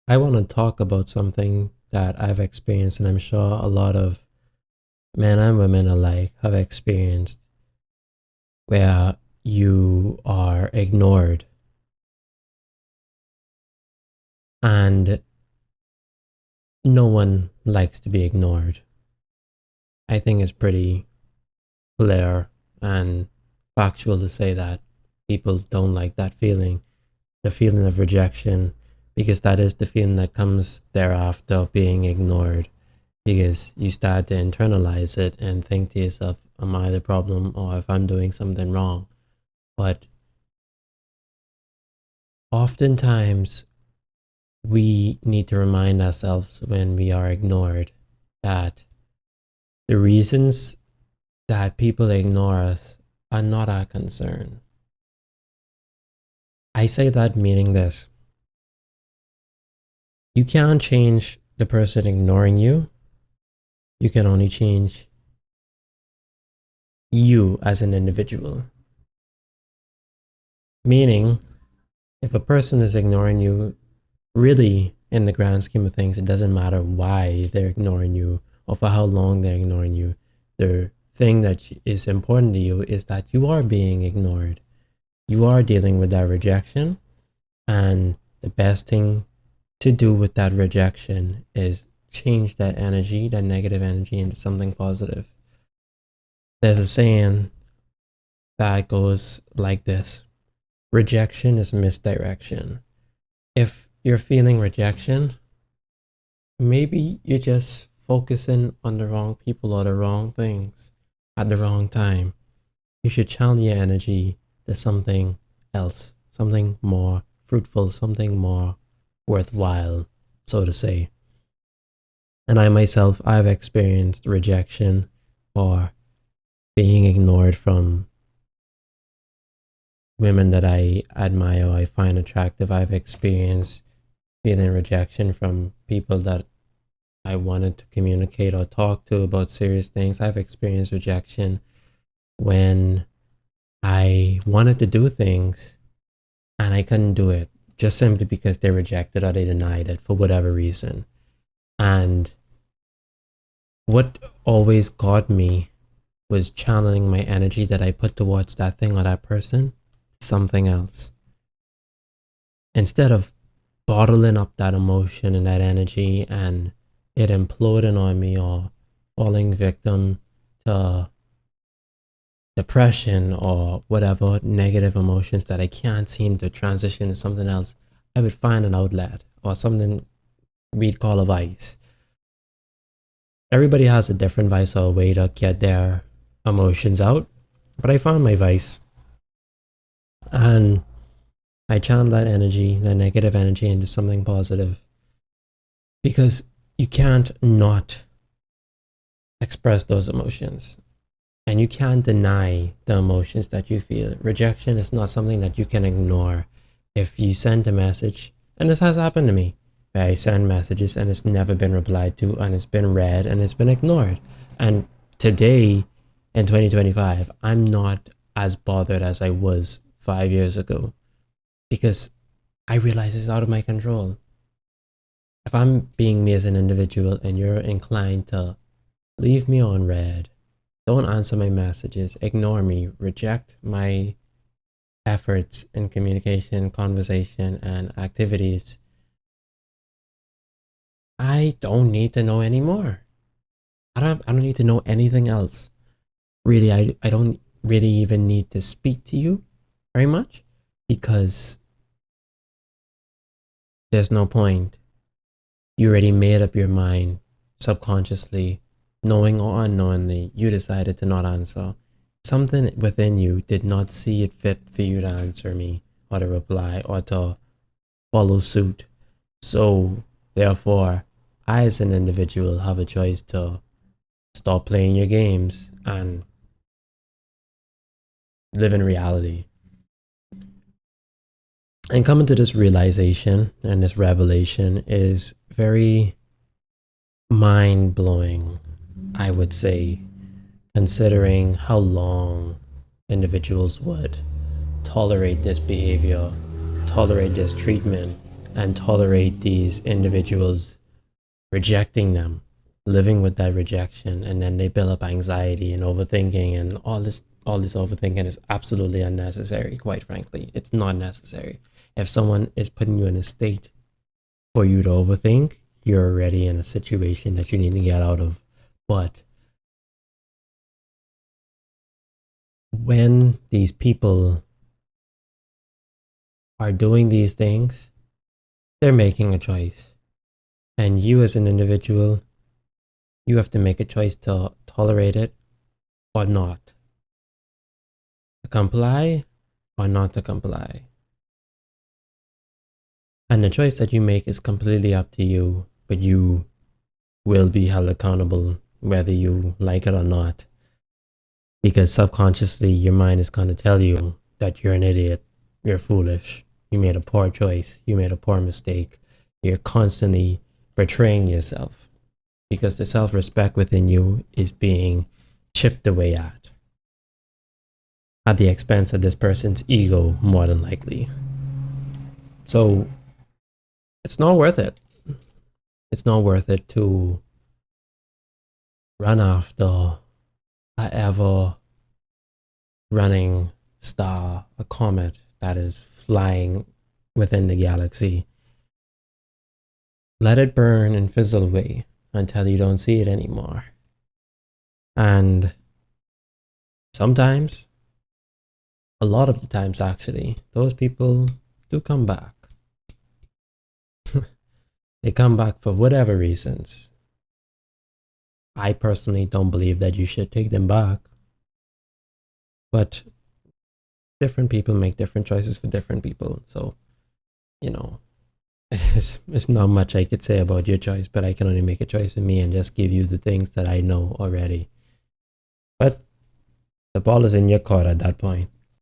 I want to talk about something that I've experienced, and I'm sure a lot of men and women alike have experienced, where you are ignored. And no one likes to be ignored. I think it's pretty clear and factual to say that people don't like that feeling, the feeling of rejection, because that is the feeling that comes thereafter of being ignored. Because you start to internalize it and think to yourself, am I the problem, or if I'm doing something wrong? But oftentimes we need to remind ourselves when we are ignored that the reasons that people ignore us are not our concern. I say that meaning this: you can't change the person ignoring you, you can only change you as an individual. Meaning, if a person is ignoring you, really, in the grand scheme of things, it doesn't matter why they're ignoring you or for how long they're ignoring you. The thing that is important to you is that you are being ignored. You are dealing with that rejection, and the best thing to do with that rejection is change that energy, that negative energy, into something positive. There's a saying that goes like this: rejection is misdirection. If you're feeling rejection, maybe you're just focusing on the wrong people or the wrong things at the wrong time. You should channel your energy to something else, something more fruitful, something more worthwhile, so to say. And I myself, I've experienced rejection or being ignored from women that I admire or I find attractive. I've experienced feeling rejection from people that I wanted to communicate or talk to about serious things. I've experienced rejection when I wanted to do things and I couldn't do it just simply because they rejected or they denied it for whatever reason. And what always got me was channeling my energy that I put towards that thing or that person, something else. Instead of bottling up that emotion and that energy and it imploding on me or falling victim to depression or whatever negative emotions that I can't seem to transition to something else, I would find an outlet or something we'd call a vice. Everybody has a different vice or a way to get their emotions out, but I found my vice and I channeled that energy, that negative energy, into something positive, because you can't not express those emotions. And you can't deny the emotions that you feel. Rejection is not something that you can ignore. If you send a message, and this has happened to me, where I send messages and it's never been replied to, and it's been read and it's been ignored. And today, in 2025, I'm not as bothered as I was 5 years ago, because I realize it's out of my control. If I'm being me as an individual and you're inclined to leave me on read, don't answer my messages, ignore me, reject my efforts in communication, conversation, and activities, I don't need to know anymore. I don't need to know anything else. Really, I don't really even need to speak to you very much, because there's no point. You already made up your mind subconsciously, knowing or unknowingly, you decided to not answer. Something within you did not see it fit for you to answer me or to reply or to follow suit. So, therefore, I as an individual have a choice to stop playing your games and live in reality. And coming to this realization and this revelation is very mind blowing, I would say, considering how long individuals would tolerate this behavior, tolerate this treatment, and tolerate these individuals rejecting them, living with that rejection, and then they build up anxiety and overthinking, and all this overthinking is absolutely unnecessary. Quite frankly, it's not necessary. If someone is putting you in a state for you to overthink, you're already in a situation that you need to get out of. But when these people are doing these things, they're making a choice. And you, as an individual, you have to make a choice to tolerate it or not, to comply or not to comply. And the choice that you make is completely up to you, but you will be held accountable whether you like it or not. Because subconsciously, your mind is going to tell you that you're an idiot, you're foolish, you made a poor choice, you made a poor mistake. You're constantly betraying yourself because the self-respect within you is being chipped away at the expense of this person's ego, more than likely. So it's not worth it. It's not worth it to run after a ever running star, a comet that is flying within the galaxy. Let it burn and fizzle away until you don't see it anymore. And sometimes, a lot of the times actually, those people do come back. They come back for whatever reasons. I personally don't believe that you should take them back. But different people make different choices for different people. So, it's not much I could say about your choice, but I can only make a choice for me and just give you the things that I know already. But the ball is in your court at that point.